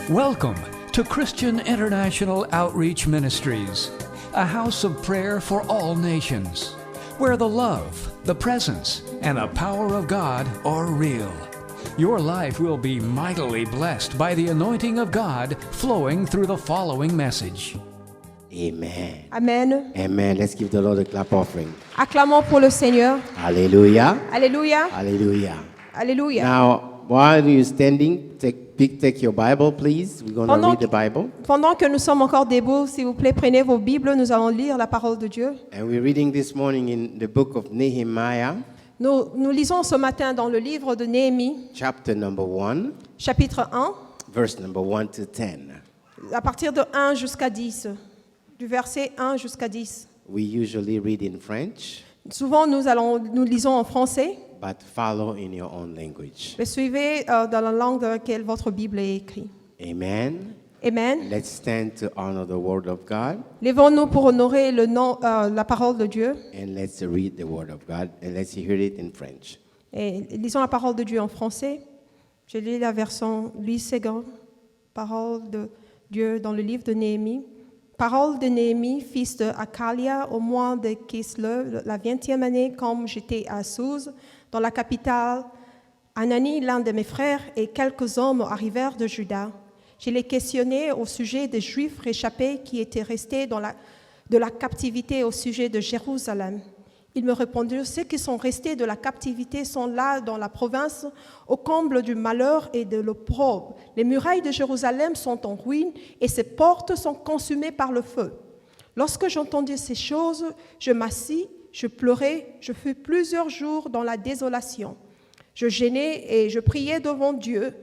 Welcome to Christian International Outreach Ministries, a house of prayer for all nations, where the love, the presence, and the power of God are real. Your life will be mightily blessed by the anointing of God flowing through the following message. Amen. Amen. Amen. Let's give the Lord a clap offering. Acclamons pour le Seigneur. Hallelujah. Alléluia. Hallelujah. Alléluia. Now, while you're standing, take your Bible, please. We're going to read the Bible. Pendant que nous sommes encore debout, s'il vous plaît, prenez vos Bibles, nous allons lire la parole de Dieu. And we're reading this morning in the book of Nehemiah, Nous lisons ce matin dans le livre de Néhémie, chapter number 1, chapitre 1, verse number 1 to 10. à partir de 1 jusqu'à 10, du verset 1 jusqu'à 10. We usually read in French, Souvent, nous lisons en français, but follow in your own language. mais suivez dans la langue dans laquelle votre Bible est écrite. Amen. Amen. Let's stand to honor the word of God, Lèvons-nous pour honorer la parole de Dieu and let's read the word of God, and let's hear it in French. et lisons la parole de Dieu en français. Je lis la version Louis Séguin, parole de Dieu dans le livre de Néhémie. Parole de Néhémie, fils de Hakalia, au mois de Kislev, la 20e année, comme j'étais à Souz, dans la capitale. Anani, l'un de mes frères, et quelques hommes arrivèrent de Juda. Je les questionnai au sujet des Juifs réchappés qui étaient restés de la captivité au sujet de Jérusalem. Ils me répondirent, ceux qui sont restés de la captivité sont là dans la province, au comble du malheur et de l'opprobre. Les murailles de Jérusalem sont en ruine et ses portes sont consumées par le feu. Lorsque j'entendis ces choses, je m'assis, je pleurais, je fus plusieurs jours dans la désolation. Je gênais et je priais devant Dieu,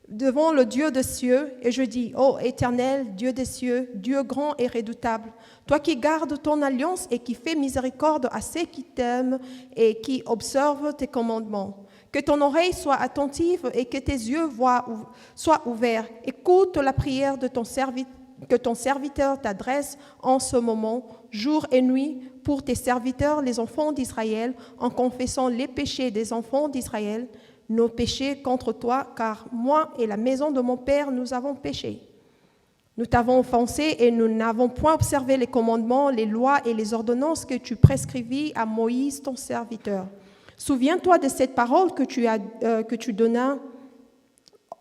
devant le Dieu des cieux, et je dis, ô Éternel, Dieu des cieux, Dieu grand et redoutable, toi qui gardes ton alliance et qui fais miséricorde à ceux qui t'aiment et qui observent tes commandements, que ton oreille soit attentive et que tes yeux soient ouverts. Écoute la prière de ton serviteur, que ton serviteur t'adresse en ce moment, jour et nuit, pour tes serviteurs, les enfants d'Israël, en confessant les péchés des enfants d'Israël, nos péchés contre toi, car moi et la maison de mon père, nous avons péché. Nous t'avons offensé et nous n'avons point observé les commandements, les lois et les ordonnances que tu prescrivis à Moïse, ton serviteur. Souviens-toi de cette parole que tu donnas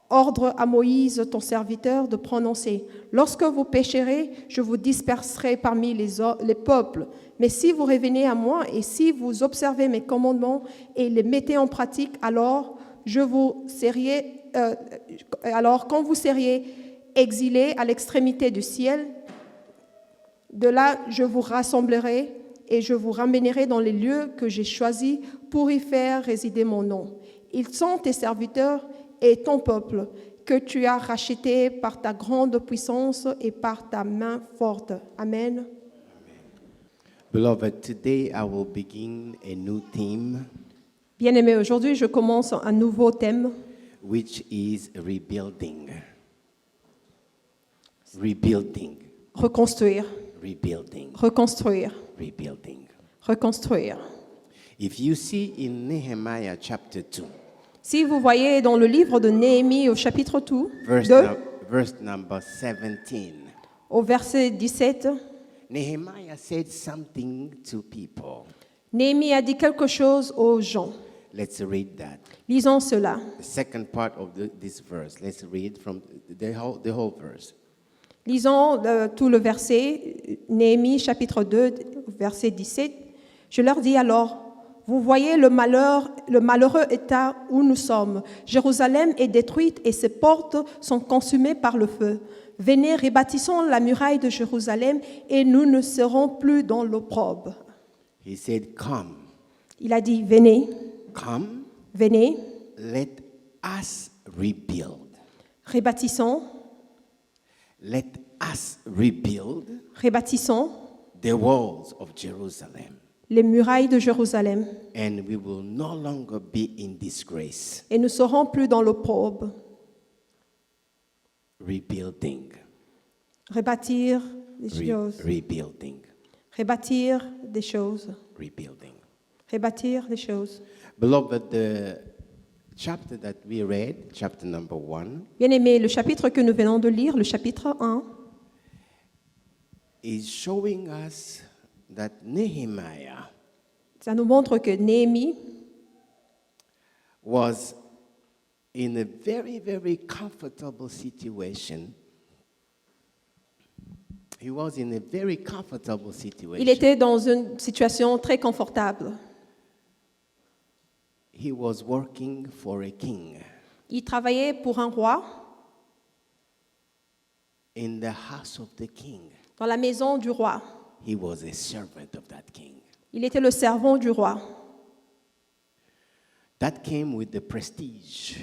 ordre à Moïse, ton serviteur, de prononcer. Lorsque vous pécherez, je vous disperserai parmi les peuples. Mais si vous revenez à moi et si vous observez mes commandements et les mettez en pratique, alors quand vous seriez exilés à l'extrémité du ciel, de là je vous rassemblerai et je vous ramènerai dans les lieux que j'ai choisis pour y faire résider mon nom. Ils sont tes serviteurs et ton peuple, que tu as racheté par ta grande puissance et par ta main forte. Amen. Beloved, today I will begin a new theme, Bien-aimés, aujourd'hui, je commence un nouveau thème, which is rebuilding. Rebuilding. reconstruire, Rebuilding. reconstruire, Rebuilding. reconstruire. If you see in Nehemiah chapter 2, Si vous voyez dans le livre de Néhémie au chapitre 2, verse number 17, au verset 17, Nehemiah said something to people. Néhémie a dit quelque chose aux gens. Let's read that. Lisons cela. The second part of this verse. Let's read from the whole verse. Lisons tout le verset, Néhémie chapitre 2, verset 17. Je leur dis alors, vous voyez le malheureux état où nous sommes. Jérusalem est détruite et ses portes sont consumées par le feu. Venez, rebâtissons la muraille de Jérusalem et nous ne serons plus dans l'opprobre. He said, come. Il a dit, venez, Come, venez, let us rebuild. rebâtissons, Let us rebuild rebâtissons the walls of Jerusalem, les murailles de Jérusalem and we will no longer be in disgrace. et ne serons plus dans l'opprobre. Rebuilding. Rebâtir des choses. Rebuilding. Rebâtir des choses. Rebuilding. Rebâtir des choses. Beloved, chapter that we read, chapter number 1, Bien-aimés, le chapitre que nous venons de lire, le chapitre 1, is showing us that Nehemiah ça nous montre que Néhémie was in a very, very comfortable situation. He was in a very comfortable situation. il était dans une situation très confortable. He was working for a king Il travaillait pour un roi in the house of the king. dans la maison du roi. He was a servant of that king. Il était le servant du roi. That came with the prestige,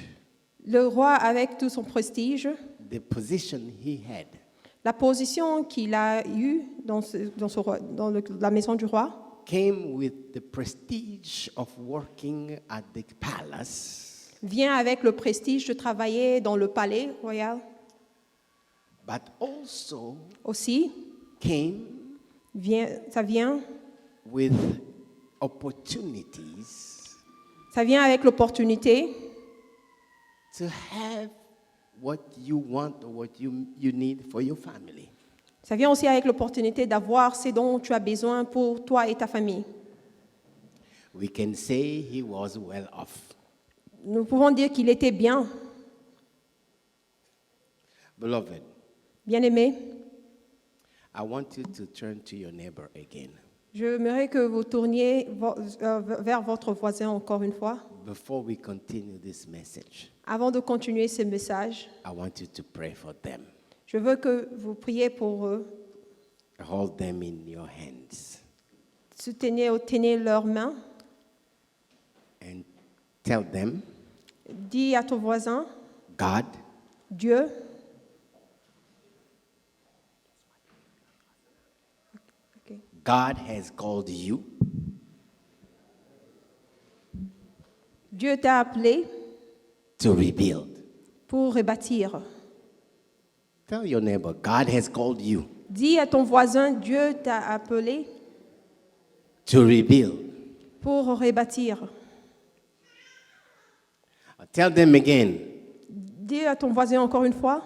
Le roi, avec tout son prestige, the position he had. la position qu'il a eue dans la maison du roi, Came with the prestige of working at the palace, vient avec le prestige de travailler dans le palais royal. but also Aussi, ça vient with opportunities avec l'opportunité to have what you want or what you need for your family. Ça vient aussi avec l'opportunité d'avoir ce dont tu as besoin pour toi et ta famille. We can say he was well off. Nous pouvons dire qu'il était bien. Beloved, Bien-aimé, I want you to turn to your neighbor again. j'aimerais que vous tourniez vers votre voisin encore une fois. Before we continue this message, Avant de continuer ce message, I want you to pray for them. je veux que vous priez pour eux. Hold them in your hands Tenez leurs mains. and tell them, Dis à ton voisin, God Dieu, God has called you Dieu t'a appelé to rebuild. pour rebâtir. Tell your neighbor, God has called you Dis à ton voisin, Dieu t'a appelé to rebuild. pour rebâtir. Tell them again, Dis à ton voisin encore une fois.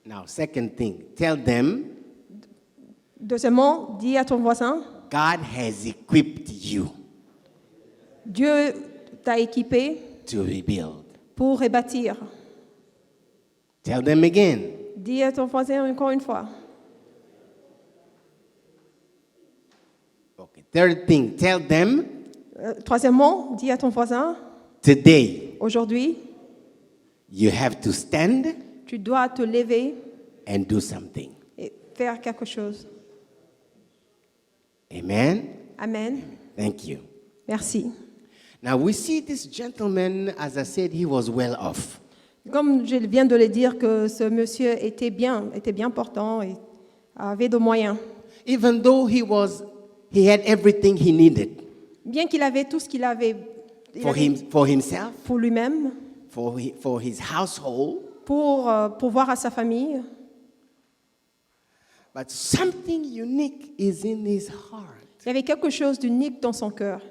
now, second thing, tell them, Deuxièmement, dis à ton voisin, God has equipped you Dieu t'a équipé to rebuild. pour rebâtir. Tell them again, Dis à ton voisin encore une fois. okay. Third thing, tell them, Troisièmement, dis à ton voisin, today aujourd'hui, you have to stand tu dois te lever and do something. et faire quelque chose. Amen. Amen. Thank you. Merci. Now we see this gentleman, as I said, he was well off. Comme je viens de le dire, que ce monsieur était bien portant et avait de moyens. Even though he had everything he needed Bien qu'il avait tout ce qu'il avait for himself, pour lui-même, for his household, pour pourvoir à sa famille, but something unique is in his heart. il y avait quelque chose d'unique dans son cœur.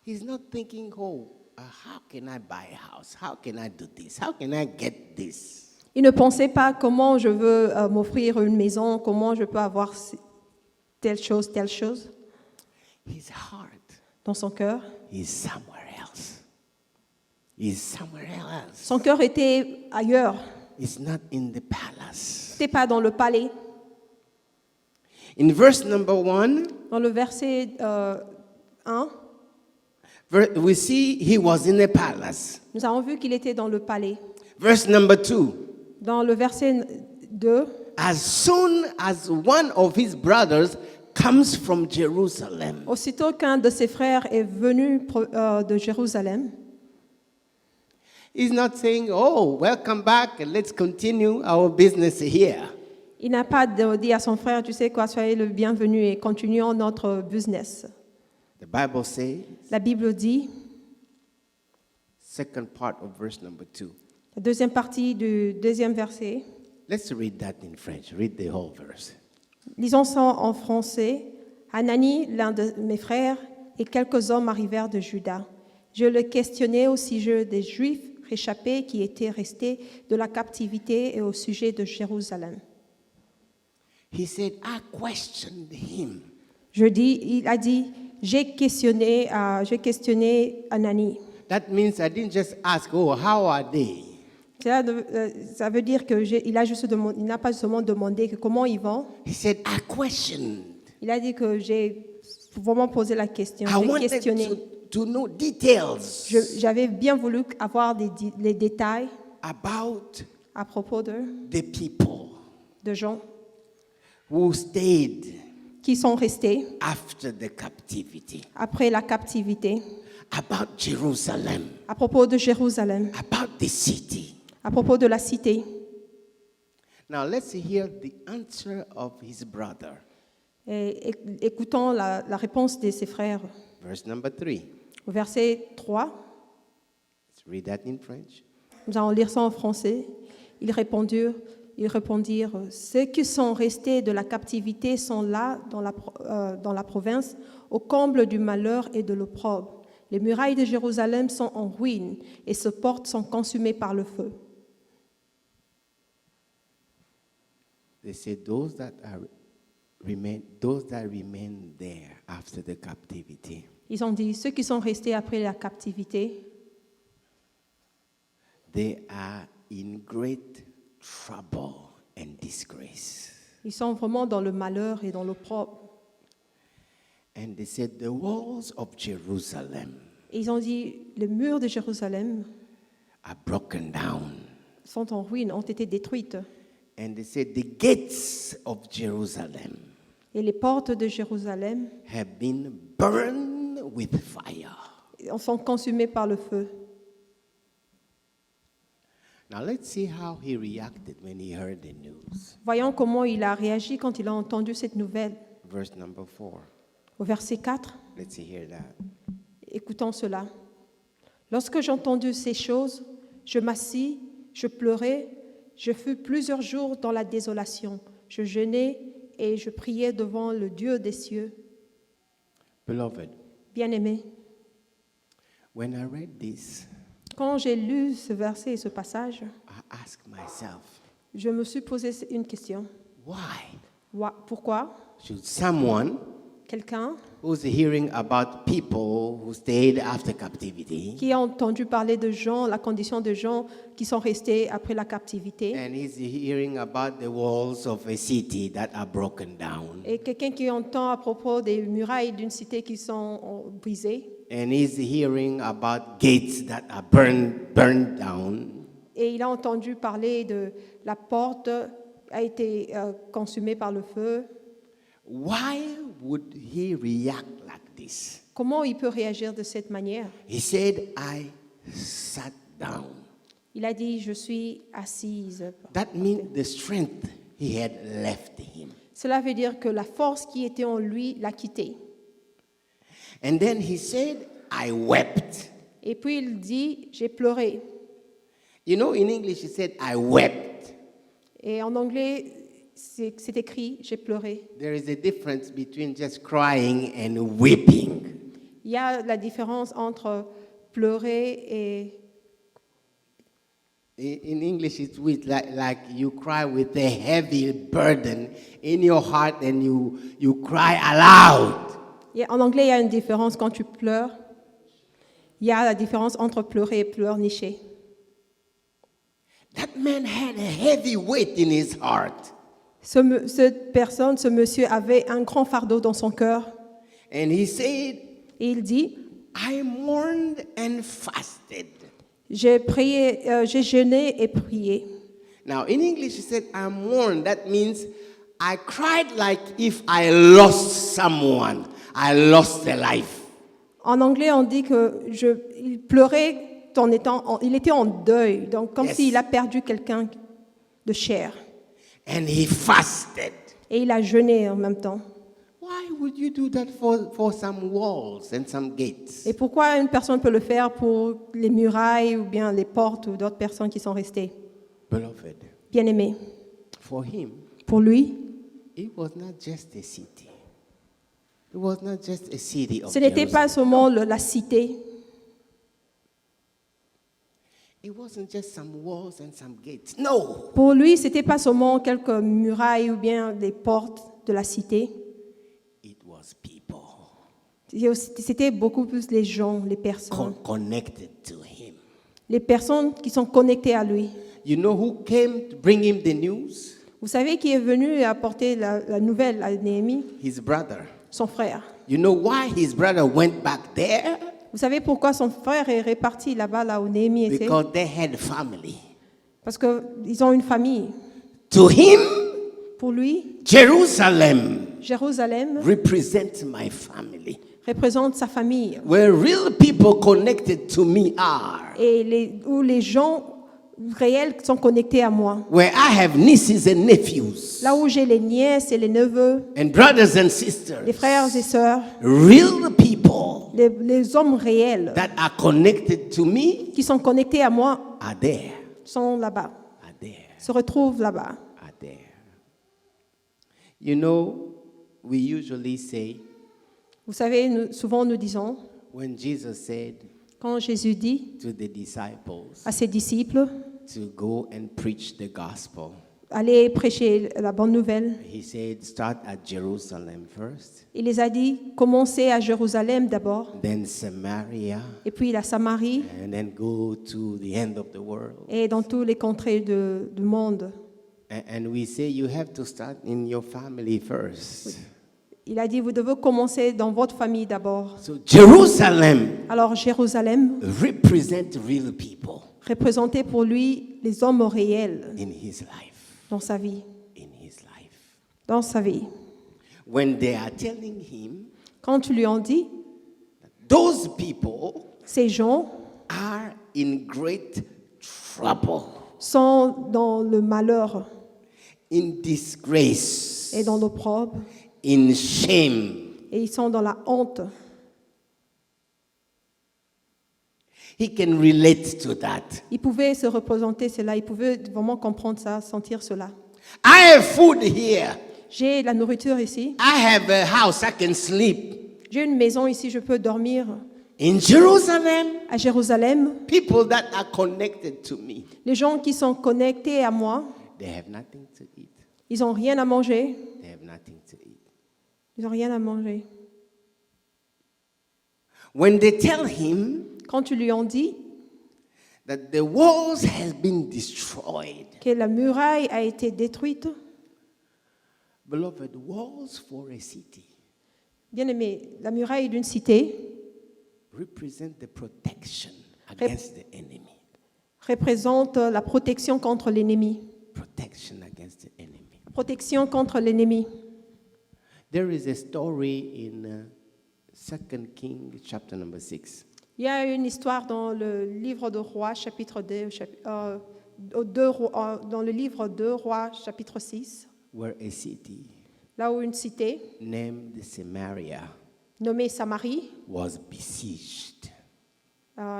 He's not thinking, how can I buy a house? How can I do this? How can I get this? Il ne pensait pas comment je veux m'offrir une maison, comment je peux avoir telle chose. His heart Dans son cœur, is somewhere else. He's somewhere else. son cœur était ailleurs. It's not in the palace. C'était pas dans le palais. In verse number 1, Dans le verset 1, we see he was in a palace. nous avons vu qu'il était dans le palais. Verse number 2, Dans le verset 2, as soon as one of his brothers comes from Jerusalem, aussitôt qu'un de ses frères est venu de Jérusalem, he's not saying, welcome back and let's continue our business here. il n'a pas dit à son frère, tu sais quoi, soyez le bienvenu et continuons notre business. The Bible says, La Bible dit, second part of verse number 2. la deuxième partie du deuxième verset, Let's read that in French. Read the whole verse. lisons ça en français. Hanani, l'un de mes frères, et quelques hommes arrivèrent de Juda. Je le questionnai au sujet des Juifs réchappés qui étaient restés de la captivité et au sujet de Jérusalem. He said, I questioned him. Il a dit, j'ai questionné Anani. That means I didn't just ask, oh, how are they? Ça veut dire il n'a pas seulement demandé que comment ils vont. He said, I questioned. Il a dit que j'ai vraiment posé la question, I j'ai wanted questionné. to know details J'avais bien voulu avoir les détails about à propos the people de gens who stayed qui sont restés after the captivity, après la captivité, about Jerusalem, à propos de Jérusalem, about the city. à propos de la cité. Now let's hear the answer of his brother. Et écoutons la réponse de ses frères. Verse number 3. Au verset 3, Let's read that in French. nous allons lire ça en français. Ils répondirent, ceux qui sont restés de la captivité sont là dans la province, au comble du malheur et de l'opprobre. Les murailles de Jérusalem sont en ruine et ses portes sont consumées par le feu. They say those that remain there after the captivity, Ils ont dit, ceux qui sont restés après la captivité, they are in great trouble and disgrace. ils sont vraiment dans le malheur et dans l'opprobre. And they said the walls of Jerusalem Et ils ont dit, les murs de Jérusalem are broken down. sont en ruine, ont été détruites. And they said the gates of Jerusalem Et les portes de Jérusalem have been burned with fire. sont consumées par le feu. Now let's see how he reacted when he heard the news. Voyons comment il a réagi quand il a entendu cette nouvelle. Verse number 4. Au verset 4, Let's hear that. écoutons cela. Lorsque j'ai entendu ces choses, je m'assis, je pleurais, je fus plusieurs jours dans la désolation. Je jeûnais et je priais devant le Dieu des cieux. Beloved, Bien-aimé, when I read this, quand j'ai lu ce verset et ce passage, I asked myself, je me suis posé une question. why Pourquoi should someone quelqu'un who's hearing about people who stayed after captivity qui a entendu parler de gens, la condition de gens qui sont restés après la captivité, and he's hearing about the walls of a city that are broken down et quelqu'un qui entend à propos des murailles d'une cité qui sont brisées, and he's hearing about gates that are burned down, et il a entendu parler de la porte a été consumée par le feu. why would he react like this? Comment il peut réagir de cette manière? He said, I sat down. Il a dit, je suis assise. That means the strength he had left him. Cela veut dire que la force qui était en lui l'a quitté. And then he said, I wept. Et puis il dit, j'ai pleuré. You know, in English, he said, I wept. Et en anglais, c'est écrit, j'ai pleuré. There is a difference between just crying and weeping. Il y a la différence entre pleurer et... In English, it's with like you cry with a heavy burden in your heart and you cry aloud. Et en anglais, il y a une différence quand tu pleures. Il y a la différence entre pleurer et pleurnicher. That man had a heavy weight in his heart. Ce monsieur avait un grand fardeau dans son cœur. And he said, Et il dit, I mourned and fasted. j'ai prié, j'ai jeûné et prié. Now, in English, he said, I mourned. That means I cried like if I lost someone. I lost a life. En anglais, on dit il pleurait il était en deuil, donc comme Yes. s'il a perdu quelqu'un de cher. And he fasted. Et il a jeûné en même temps. Why would you do that for some walls and some gates? Et pourquoi une personne peut le faire pour les murailles ou bien les portes ou d'autres personnes qui sont restées? Beloved, Bien-aimé, for him, pour lui, it was not just a city. It was not just a city of Ce n'était Jerusalem. pas seulement la cité. It wasn't just some walls and some gates. No. Pour lui, ce n'était pas seulement quelques murailles ou bien des portes de la cité. It was people C'était beaucoup plus les gens, les personnes. connected to him. Les personnes qui sont connectées à lui. You know who came to bring him the news? Vous savez qui est venu apporter la nouvelle à Néhémie? His brother. Son frère. You know why his brother went back there? Vous savez pourquoi son frère est reparti là-bas, là où Néhémie était? Because they had family. Parce qu'ils ont une famille. To him, Pour lui, Jerusalem Jérusalem represents my family. représente sa famille. Where real people connected to me are. Et où les gens réels sont connectés à moi. Where I have nieces and nephews. Là où j'ai les nièces et les neveux, And brothers and sisters. les frères et sœurs, Real people les hommes réels that are connected to me qui sont connectés à moi are there. sont là-bas, Are there. se retrouvent là-bas. Are there. You know, we usually say, Vous savez, souvent nous disons, when Jesus said quand Jésus dit to the disciples à ses disciples, to go and preach the gospel, allez prêcher la bonne nouvelle, he said, start at Jerusalem first, il les a dit, commencez à Jérusalem d'abord, then Samaria, et puis la Samarie, and then go to the end of the world. et dans tous les contrées du monde. And we say you have to start in your family first. Il a dit, vous devez commencer dans votre famille d'abord. So Jerusalem Alors Jérusalem represents real people représentait pour lui les hommes réels in his life. dans sa vie. In his life. Dans sa vie. When they are telling him, Quand tu lui en dis, those people ces gens are in great trouble, sont dans le malheur in disgrace, et dans l'opprobre, in shame. et ils sont dans la honte. He can relate to that. Il pouvait se représenter cela, il pouvait vraiment comprendre ça, sentir cela. I have food here. J'ai la nourriture ici, I have a house I can sleep. j'ai une maison ici, je peux dormir. In Jerusalem, À Jérusalem, people that are connected to me, les gens qui sont connectés à moi, they have nothing to eat. ils n'ont rien à manger. They have nothing to eat. Ils n'ont rien à manger. When they tell him Quand tu lui en dis that the walls has been destroyed, que la muraille a été détruite, beloved, walls for a city bien aimé, la muraille d'une cité represent the protection against the enemy. représente la protection contre l'ennemi. Protection against the enemy. Protection contre l'ennemi. There is a story in 2 Kings chapter number 6. Il y a une histoire dans le livre de Rois, chapitre 2, dans le livre de Rois, chapitre 6, Where a city là où une cité named Samaria nommée Samarie was besieged,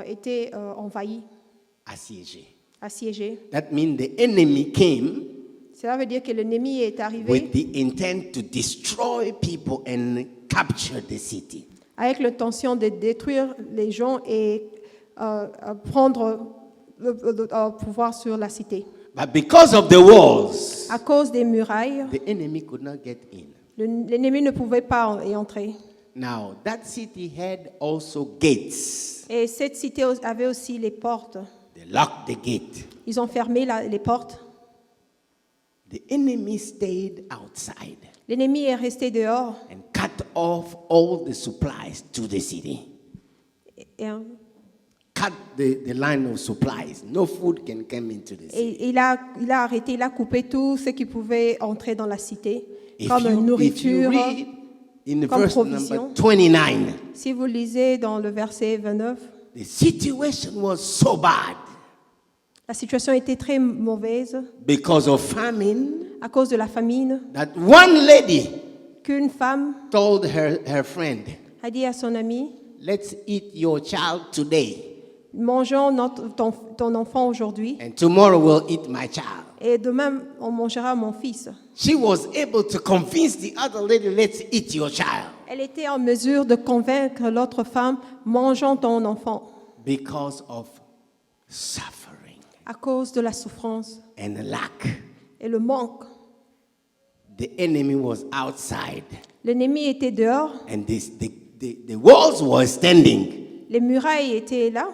était envahie, assiégée. That means the enemy came Cela veut dire que l'ennemi est arrivé with the intent to destroy people and capture the city. avec l'intention de détruire les gens et prendre le pouvoir sur la cité. But because of the walls, À cause des murailles, the enemy could not get in. l'ennemi ne pouvait pas y entrer. Now, that city had also gates. Et cette cité avait aussi les portes. They locked the gate. Ils ont fermé les portes. The enemy stayed outside L'ennemi est resté dehors. and cut off all the supplies to the city. Et, Cut the line of supplies. No food can come into the city. et il a arrêté, il a coupé tout ce qui pouvait entrer dans la cité, comme If you nourriture, read in comme verse provision. number 29, Si vous lisez dans le verset 29, the situation was so bad la situation était très mauvaise because of famine à cause de la famine, that one lady qu'une femme told her friend, a dit à son ami, let's eat your child today mangeons ton enfant aujourd'hui and tomorrow we'll eat my child. et demain on mangera mon fils. She was able to convince the other lady, let's eat your child. Elle était en mesure de convaincre l'autre femme, mangeons ton enfant, Because of suffering à cause de la souffrance and lack. et le manque. The enemy was outside L'ennemi était dehors, and the walls were standing. les murailles étaient là,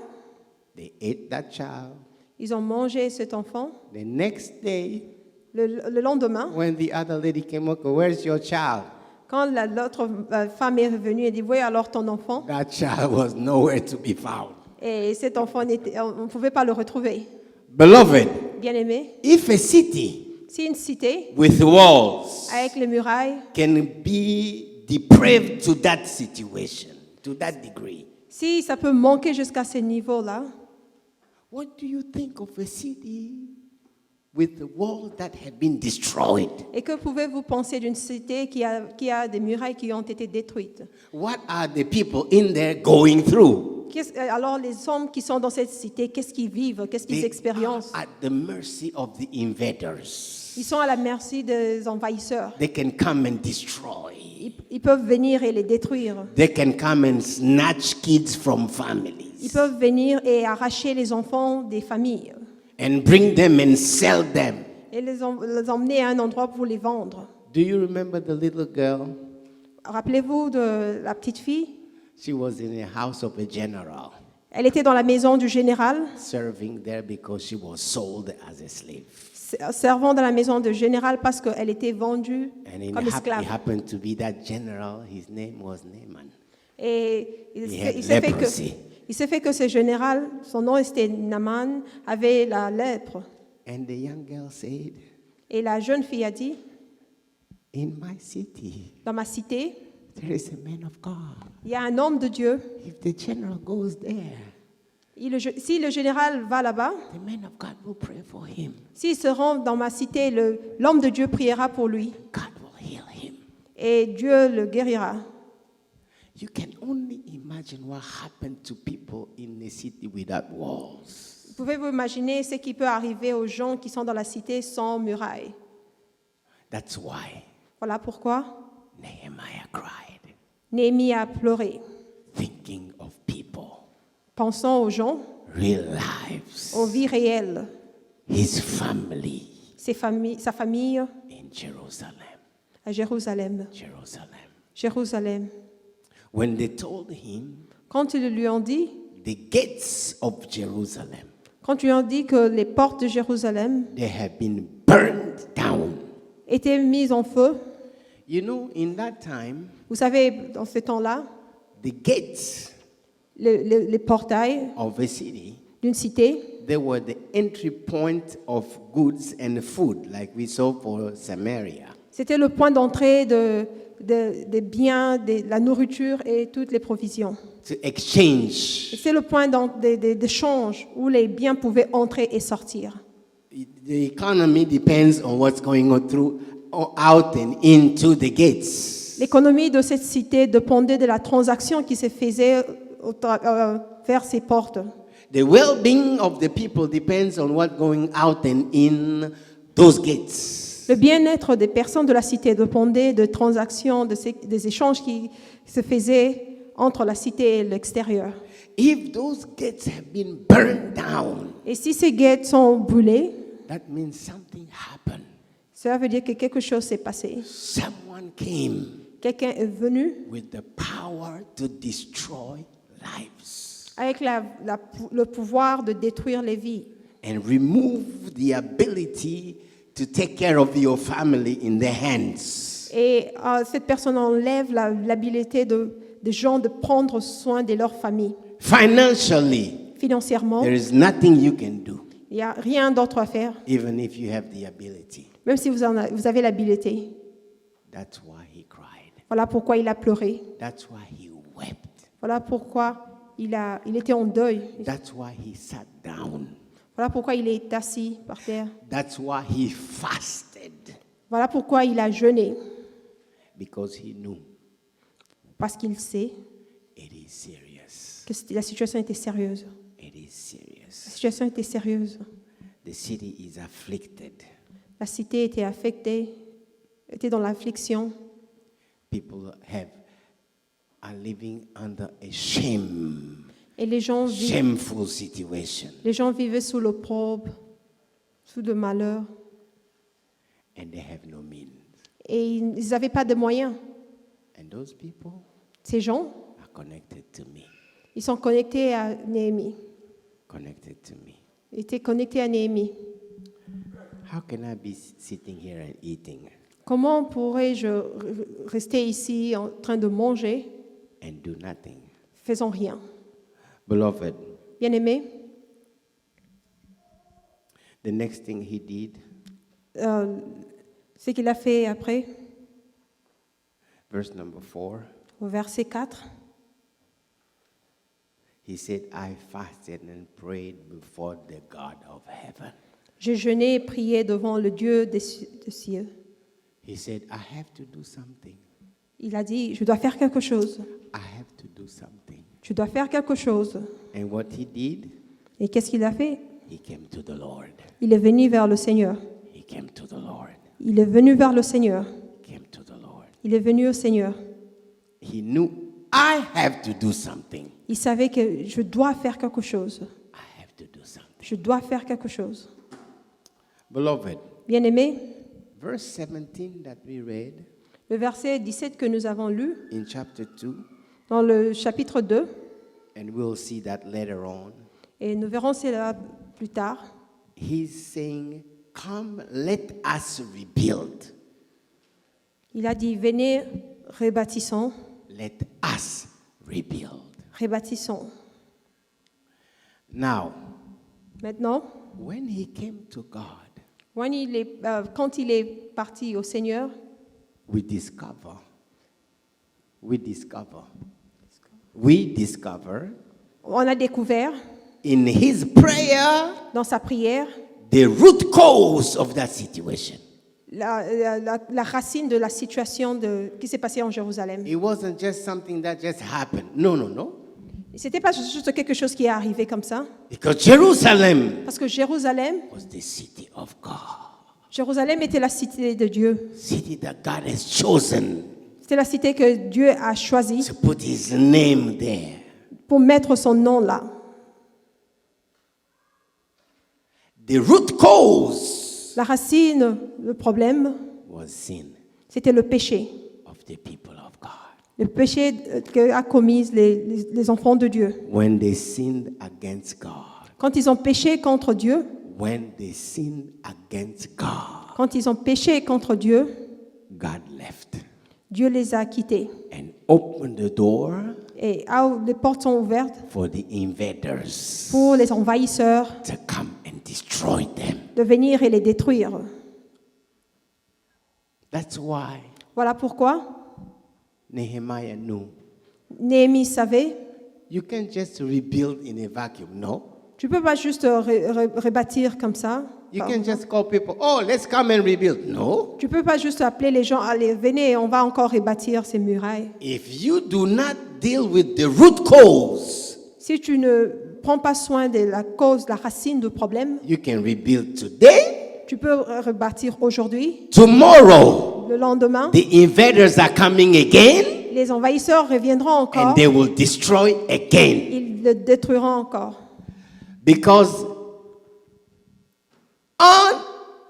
They ate that child. ils ont mangé cet enfant. The next day, Le lendemain, when the other lady came up, where's your child? quand l'autre femme est revenue et dit, oui, alors ton enfant, That child was nowhere to be found. et cet enfant, on ne pouvait pas le retrouver. Beloved, Bien aimé, if a city si une cité, with walls avec les murailles, can be depraved to that situation, to that degree, si ça peut manquer jusqu'à ce niveau-là, what do you think of a city with the walls that have been destroyed? et que pouvez-vous penser d'une cité qui a des murailles qui ont été détruites? What are the people in there going through? Alors les hommes qui sont dans cette cité, qu'est-ce qu'ils vivent, qu'est-ce qu'ils They expériencent? are at the mercy of the invaders. Ils sont à la merci des envahisseurs. They can come and destroy. Ils peuvent venir et les détruire. They can come and snatch kids from Ils families peuvent venir et arracher les enfants des familles and bring them and sell them. et les emmener à un endroit pour les vendre. Do you remember the little girl? Rappelez-vous de la petite fille? She was in the house of a general, Elle était dans la maison du général, serving there because she was sold as a slave. servant dans la maison du général parce qu'elle était vendue And comme esclave. it happened to be that general, his name was Naaman. Et il He had s'est leprosy. fait que ce général, son nom était Naaman, avait la lèpre. And the young girl said, Et la jeune fille a dit, in my city, dans ma cité, there is a man of God. il y a un homme de Dieu. If the general goes there, Si le général va là-bas, the man of God will pray for him. s'il se rend dans ma cité, l'homme de Dieu priera pour lui God will heal him. et Dieu le guérira. You can only imagine what happened to people in a city without walls. Pouvez-vous imaginer ce qui peut arriver aux gens qui sont dans la cité sans muraille? That's why Voilà pourquoi Nehemiah cried, Néhémie a pleuré, thinking of people, pensant aux gens, real lives, aux vies réelles, his family sa famille in Jerusalem. à Jérusalem. Jerusalem. Jérusalem. When they told him Quand ils lui ont dit, the gates of Jerusalem, quand ils lui ont dit que les portes de Jérusalem they have been burned down. étaient mises en feu, You know, in that time, vous savez, dans ce temps-là, the gates les portails of a city, d'une cité, they were the entry point of goods and food, like we saw for Samaria. c'était le point d'entrée des biens, de la nourriture et toutes les provisions. To exchange. C'est le point d'échange où les biens pouvaient entrer et sortir. The economy depends on what's going on out and into the gates. L'économie de cette cité dépendait de la transaction qui se faisait vers ces portes. The well-being of the people depends on what's going out and in those gates. Le bien-être des personnes de la cité dépendait de transactions, des échanges qui se faisaient entre la cité et l'extérieur. If those gates have been burned down, Et si ces gates sont brûlées, that means something happened. cela veut dire que quelque chose s'est passé. Someone came Quelqu'un est venu with the power to destroy lives avec le pouvoir de détruire les vies and remove the ability to take care of your family in their hands. et cette personne enlève l'habilité des gens de prendre soin de leur famille. Financially, Financièrement, there is nothing you can do, il n'y a rien d'autre à faire, even if you have the ability. même si vous avez l'habilité. That's why he cried. Voilà pourquoi il a pleuré. That's why he wept. Voilà pourquoi il était en deuil. That's why he sat down. Voilà pourquoi il est assis par terre. That's why he fasted, Voilà pourquoi il a jeûné. because he knew Parce qu'il sait it is serious. que la situation était sérieuse. It is serious. La situation était sérieuse. The city is afflicted. La cité était affectée, était dans l'affliction. People are living under a shame, Et les gens shameful situation. vivaient sous l'opprobre, sous le malheur. And they have no means. Et ils n'avaient pas de moyens. And those people Ces gens, are connected to me. ils sont connectés à Néhémie. Connected to me. Ils étaient connectés à Néhémie. How can I be sitting here and eating Comment pourrais-je rester ici en train de manger, and do nothing? faisant rien? Beloved, Bien-aimé, the next thing he did, ce qu'il a fait après, verse number 4, au verset 4, he said, I fasted and prayed before the God of heaven. j'ai jeûné et prié devant le Dieu des cieux. He said, I have to do something. Il a dit, je dois faire quelque chose. I have to do something. Je dois faire quelque chose. And what he did, Et qu'est-ce qu'il a fait? he came to the Lord. Il est venu vers le Seigneur. He came to the Lord. Il est venu vers le Seigneur. Came to the Lord. Il est venu au Seigneur. He knew I have to do something. Il savait que je dois faire quelque chose. I have to do something. Je dois faire quelque chose. Beloved, Bien-aimé, verse 17 that we read le verset 17 que nous avons lu in chapter 2, dans le chapitre 2, and we'll see that later on, et nous verrons cela plus tard, he's saying, come, let us rebuild. il a dit, venez, rebâtissons, Let us rebuild. rebâtissons. Now, Maintenant, when he came to God, quand il est parti au Seigneur, we discover on a découvert in his prayer dans sa prière the root cause of that situation. la racine de la situation qui s'est passée en Jérusalem. It wasn't just something that just happened. No. Ce n'était pas juste quelque chose qui est arrivé comme ça, Because Jerusalem parce que Jérusalem was the city of God. Jérusalem était la cité de Dieu. City that God has chosen C'était la cité que Dieu a choisie to put his name there. pour mettre son nom là. The root cause La racine, le problème, was sin c'était le péché. of the people of God. Le péché qu'a commis les enfants de Dieu. When they sinned against God. Quand ils ont péché contre Dieu, When they sinned against God, quand ils ont péché contre Dieu, God left Dieu les a quittés. and opened the door Et les portes sont ouvertes for the invaders pour les envahisseurs to come and destroy them. de venir et les détruire. That's why Voilà pourquoi Nehemiah knew Néhémie savait, you can't just rebuild in a vacuum. No. tu ne peux pas juste rebâtir comme ça. You can't just call people, oh, let's come and rebuild. No. Tu ne peux pas juste appeler les gens, allez, venez, on va encore rebâtir ces murailles. If you do not deal with the root cause, Si tu ne prends pas soin de la cause, la racine du problème, you can rebuild today, tu peux rebâtir aujourd'hui, tomorrow. le lendemain, The invaders are coming again, les envahisseurs reviendront encore, and they will destroy again. ils le détruiront encore. Because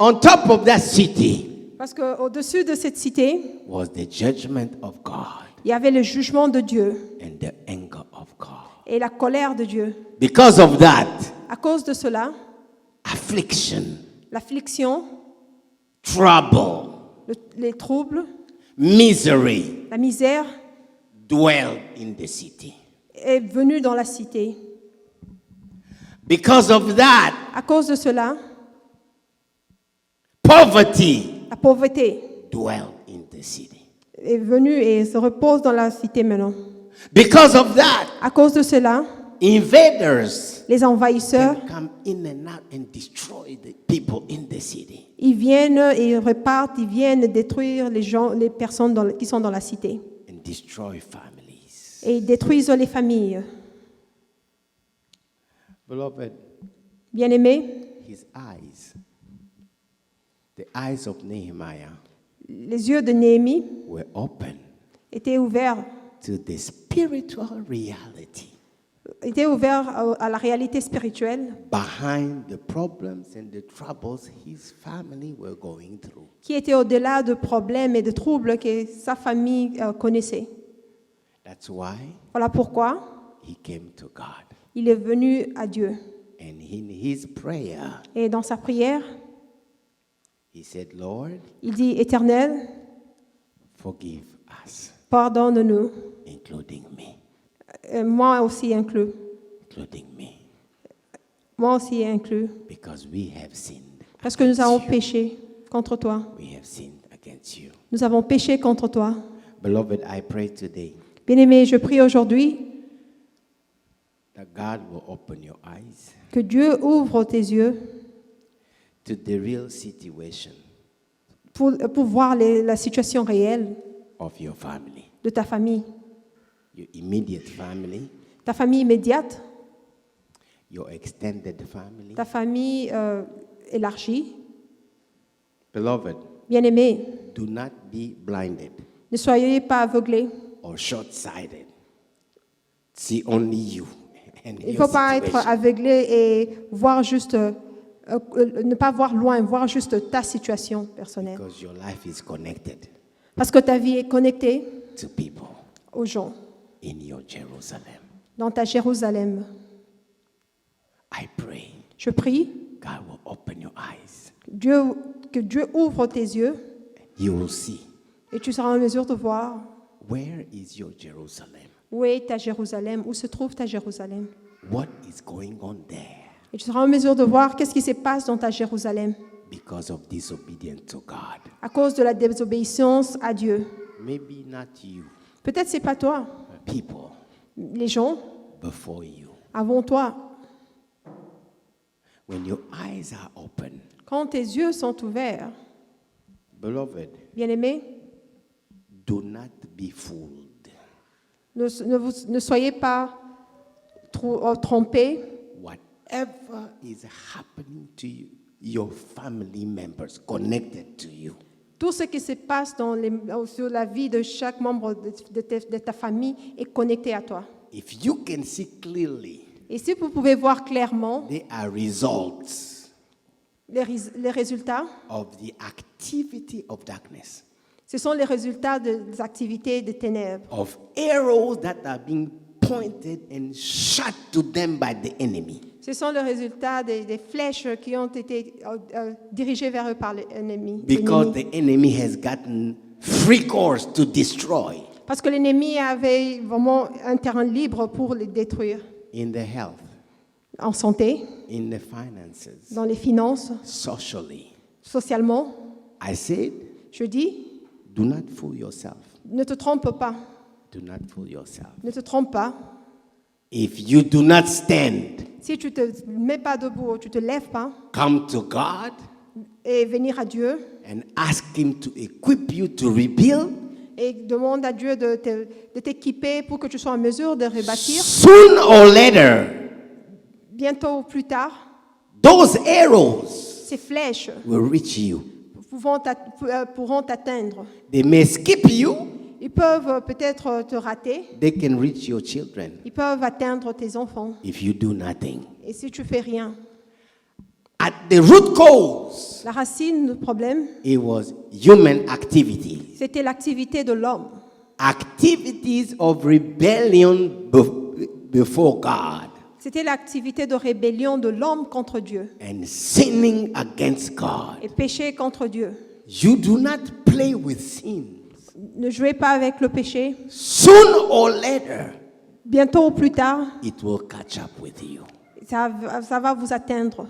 on top of that city Parce qu'au-dessus de cette cité, was the judgment of God il y avait le jugement de Dieu and the anger of God. et la colère de Dieu. Because of that, À cause de cela, affliction, l'affliction, trouble, les troubles, misery la misère dwelled in the city. est venue dans la cité. Because of that, À cause de cela, poverty la pauvreté dwelled in the city. est venue et se repose dans la cité maintenant. Because of that, À cause de cela, invaders les envahisseurs, come in and out and destroy the people in the city. ils viennent et ils repartent, ils viennent détruire les gens, les personnes qui sont dans la cité. And destroy families. Et ils détruisent les familles. Beloved, Bien-aimés, his eyes, the eyes of Nehemiah, Les yeux de Néhémie were open étaient ouverts, to the spiritual reality à la réalité spirituelle behind the problems and the troubles his family were going through. qui était au-delà de problèmes et de troubles que sa famille connaissait. That's why Voilà pourquoi he came to God. il est venu à Dieu. And in his prayer, Et dans sa prière, he said, Lord, il dit, Éternel, forgive us, pardonne-nous, including me, moi aussi inclus, moi aussi inclus, because we have sinned. parce que nous avons against you. péché contre toi. We have sinned against you. Nous avons péché contre toi. Beloved, I pray today Bien-aimé, je prie aujourd'hui that God will open your eyes que Dieu ouvre tes yeux to the real situation pour voir la situation réelle of your family, de ta famille ta famille immédiate, your extended family. ta famille élargie. Beloved, Bien-aimé, do not be blinded ne soyez pas aveuglés. or short-sighted. See only you and Il ne your faut pas être situation. aveuglé et voir juste, ne pas voir loin, voir juste ta situation personnelle. Because your life is connected Parce que ta vie est connectée to people aux gens in your Jerusalem. dans ta Jérusalem. I pray Je prie God will open your eyes. que Dieu ouvre tes yeux You will see et tu seras en mesure de voir where is your Jerusalem. où est ta Jérusalem, où se trouve ta Jérusalem. What is going on there Et tu seras en mesure de voir qu'est-ce qui se passe dans ta Jérusalem because of disobedience to God. à cause de la désobéissance à Dieu. Maybe not you, Peut-être c'est pas toi, but people les gens before you. avant toi. When your eyes are open, Quand tes yeux sont ouverts, beloved, bien-aimés, do not be fooled. ne soyez pas trompés. Whatever is happening to you, your family members connected to you, Tout ce qui se passe sur la vie de chaque membre de ta famille est connecté à toi. if you can see clearly, Et si vous pouvez voir clairement they are results les résultats, of the activity of darkness, ce sont les résultats des activités des ténèbres. of arrows that are being pointed and shot to them by the enemy. Ce sont les résultats des flèches qui ont été dirigées vers eux par l'ennemi. Because the enemy has gotten free course to destroy Parce que l'ennemi avait vraiment un terrain libre pour les détruire. in the health, En santé, in the finances, dans les finances, socially. socialement. I said, Je dis, do not fool yourself. ne te trompe pas. Do not fool yourself. Ne te trompe pas. If you do not stand, Si tu ne te mets pas debout, tu ne te lèves pas come to God et venir à Dieu and ask Him to equip you to rebuild, et demande à Dieu de t'équiper pour que tu sois en mesure de rebâtir, sooner or later, bientôt ou plus tard, those arrows ces flèches will reach you. pourront t'atteindre. They may skip you, Ils peuvent peut-être te rater, they can reach your children ils peuvent atteindre tes enfants. if you do nothing. Et si tu fais rien, At the root cause, la racine du problème, it was human activity. c'était l'activité de l'homme. Activities of rebellion before God C'était l'activité de rébellion de l'homme contre Dieu and sinning against God. et péché contre Dieu. You do not play with sin. Ne jouez pas avec le péché. Sooner or later, Bientôt ou plus tard, it will catch up with you. ça va vous atteindre.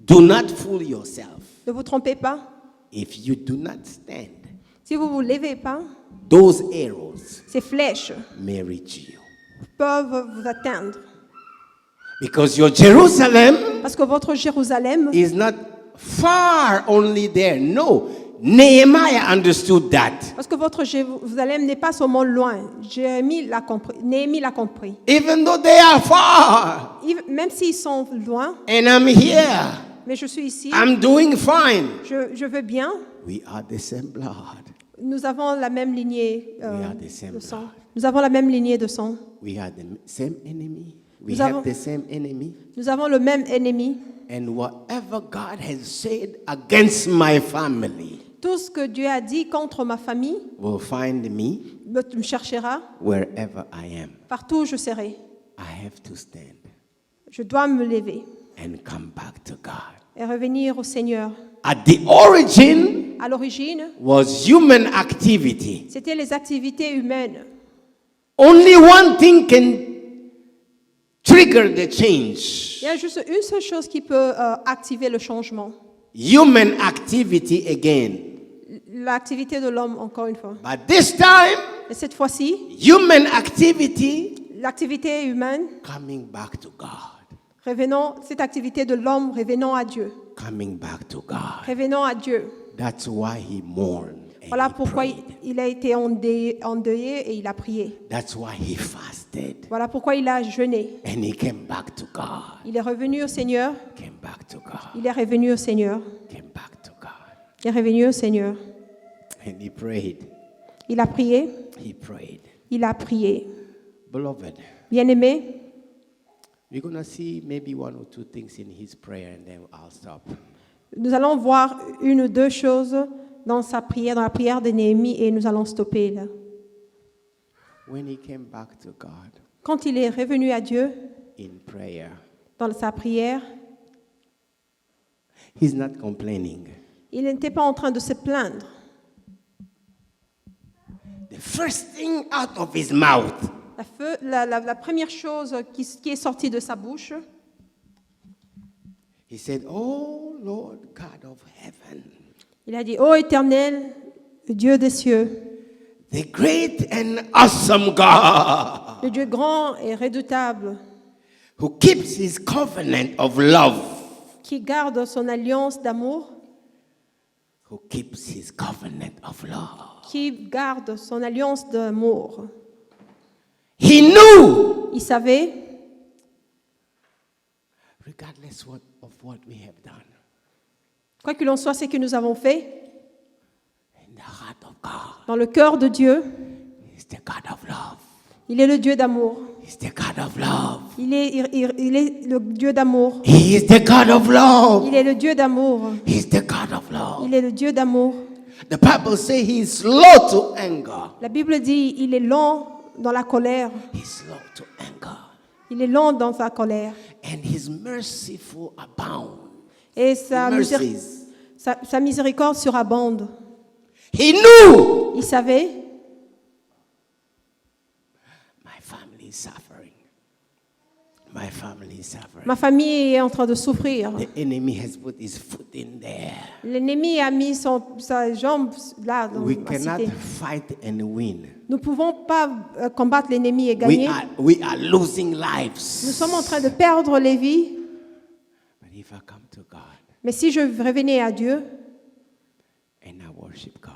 Do not fool yourself. Ne vous trompez pas. If you do not stand, Si vous ne vous levez pas, those arrows ces flèches may reach you. peuvent vous atteindre. Because your Jerusalem Parce que votre Jérusalem is not far only there. No. Nehemiah understood that. Parce que votre Jérusalem n'est pas seulement loin. Néhémie l'a compris. Even though they are far Même s'ils sont loin and I'm here, mais je suis ici, I'm doing fine. je veux bien. We are the same blood. Nous avons la même lignée We are the same de sang. blood. Nous avons la même lignée de sang. We are the same enemy. We Nous have avons- the same enemy. Nous avons le même ennemi. And whatever God has said against my family Tout ce que Dieu a dit contre ma famille will find me me cherchera. wherever I am. Partout où je serai, I have to stand je dois me lever and come back to God. et revenir au Seigneur. At the origin À l'origine, was human activity. c'était les activités humaines. Only one thing can trigger the change. Il y a juste une seule chose qui peut activer le changement. Human activity again. L'activité de l'homme, encore une fois. But this time, Et cette fois-ci, human activity l'activité humaine, coming back to God. revenons, cette activité de l'homme, revenons à Dieu. Coming back to God. Revenons à Dieu. That's why he mourned. And Voilà he pourquoi prayed. il a été endeuillé et il a prié. That's why he fasted. Voilà pourquoi il a jeûné. And he came back to God. Il est revenu au Seigneur. Came back to God. Il est revenu au Seigneur. Came back to God. Il est revenu au Seigneur. And he prayed. Il a prié. He prayed. Il a prié. Beloved, Bien-aimé, we're going to see maybe one or two things in his prayer and then I'll stop. nous allons voir une ou deux choses dans sa prière, dans la prière de Néhémie, et nous allons stopper là. When he came back to God Quand il est revenu à Dieu in prayer, dans sa prière, he's not complaining. il n'était pas en train de se plaindre. The first thing out of his mouth, La première chose qui est sortie de sa bouche, he said, "Oh Lord God of heaven, il a dit, ô Éternel, Dieu des cieux, the great and awesome God, le Dieu grand et redoutable, who keeps his covenant of love, qui garde son alliance d'amour, who keeps his covenant of love." qui garde son alliance d'amour. He knew, Il savait, regardless of what we have done, quoi qu'il en soit, ce que nous avons fait, in the heart of God, dans le cœur de Dieu, he's the God of love. il est le Dieu d'amour. He's the God of love. Il est le Dieu d'amour. He is the God of love. Il est le Dieu d'amour. He's the God of love. Il est le Dieu d'amour. The Bible says he is slow to anger. La Bible dit, il est lent dans la colère. He's slow to anger. Il est lent dans sa colère. And his merciful abound. Et sa Mercies. miséricorde surabonde. He knew Il savait, my family is suffering. My family is suffering. ma famille est en train de souffrir. The enemy has put his foot in there. L'ennemi a mis sa jambe là dans We ma cannot cité. fight and win. Nous ne pouvons pas combattre l'ennemi et gagner. We are losing Nous lives. sommes en train de perdre les vies. But if I come to God Mais si je revenais à Dieu and I worship God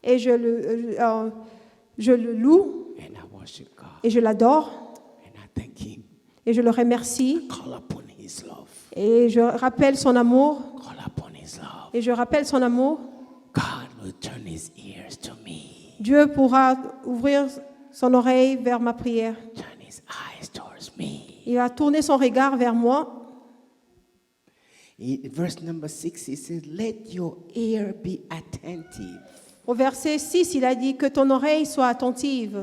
et je le loue and I worship God et je l'adore and I thank him, et je le remercie call upon his love. et je rappelle son amour Call upon his love. et je rappelle son amour, God will turn his ears to me. Dieu pourra ouvrir son oreille vers ma prière. Turn his eyes towards me. Il va tourner son regard vers moi. In verse number 6, he says, "Let your ear be attentive Au verset 6, il a dit que ton oreille soit attentive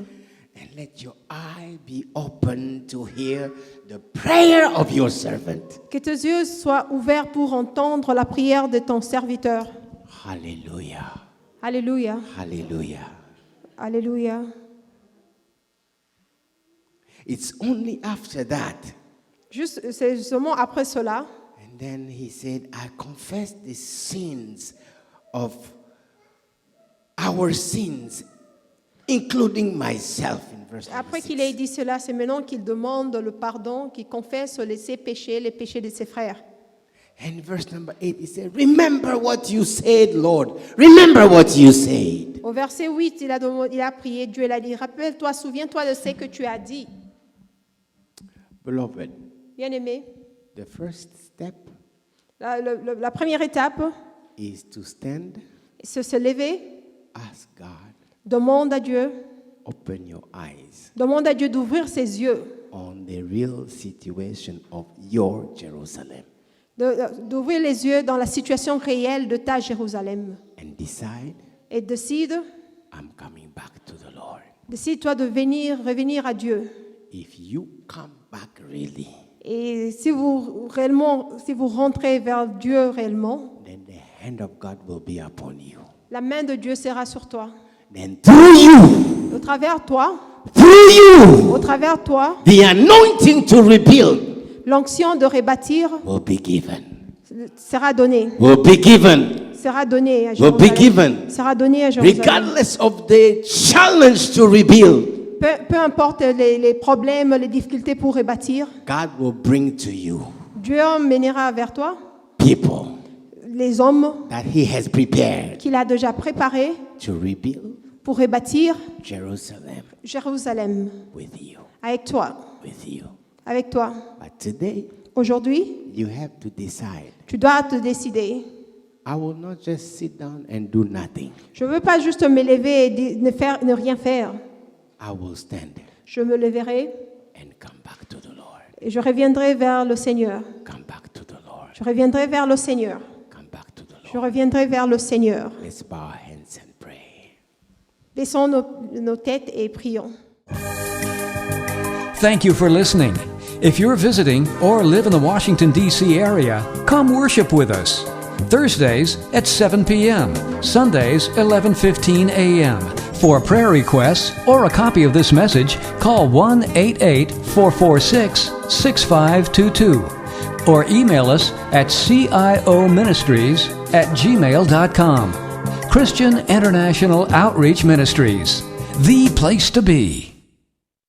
and let your eye be open to hear the prayer of your servant." que tes yeux soient ouverts pour entendre la prière de ton serviteur. Hallelujah. Alléluia, Hallelujah. alléluia. It's only after that. Juste, c'est seulement après cela, And then he said, "I confess the sins of our sins, including myself." In verse number après 6. qu'il ait dit cela, c'est maintenant qu'il demande le pardon, qu'il confesse ses péchés, les péchés de ses frères. And verse number 8, he said, "Remember what you said, Lord. Remember what you said." Au verset 8, il a prié, Dieu il a dit, rappelle-toi, souviens-toi de ce que tu as dit. Beloved, Bien-aimé, the first step La première étape, is to stand, c'est se lever, ask God, demande à Dieu d'ouvrir ses yeux, on the real situation of your Jerusalem, d'ouvrir les yeux dans la situation réelle de ta Jérusalem. and decide, Et décide I'm coming back to the Lord. toi de revenir à Dieu. If you come back really, Et si vous rentrez vers Dieu réellement, then the hand of God will be upon you. la main de Dieu sera sur toi. Then through you, Au travers toi, the anointing to rebuild l'onction de rebâtir will be given. sera donnée. Will be given. Sera donnée à Will be Jérusalem. given. Sera donnée à Jérusalem. Regardless of the challenge to rebuild, Peu importe les problèmes, les difficultés pour rebâtir, God will bring to you Dieu mènera vers toi people les hommes that He has prepared qu'il a déjà préparés to rebuild pour rebâtir Jerusalem Jérusalem with you. avec toi. With you. Avec toi. But today, Aujourd'hui, you have to decide. tu dois te décider. I will not just sit down and do nothing. Je ne veux pas juste me lever et ne rien faire. I will stand Je me leverai and come back to the Lord. et je reviendrai vers le Seigneur. Come back to the Lord. Je reviendrai vers le Seigneur. Come back to the Je Lord. reviendrai vers le Seigneur. Let's bow our hands and pray. Baissons nos têtes et prions. Thank you for listening. If you're visiting or live in the Washington, D.C. area, come worship with us. Thursdays at 7 p.m., Sundays 11:15 a.m. For prayer requests or a copy of this message, call 1-88-446-6522 or email us at cioministries@gmail.com. Christian International Outreach Ministries, the place to be.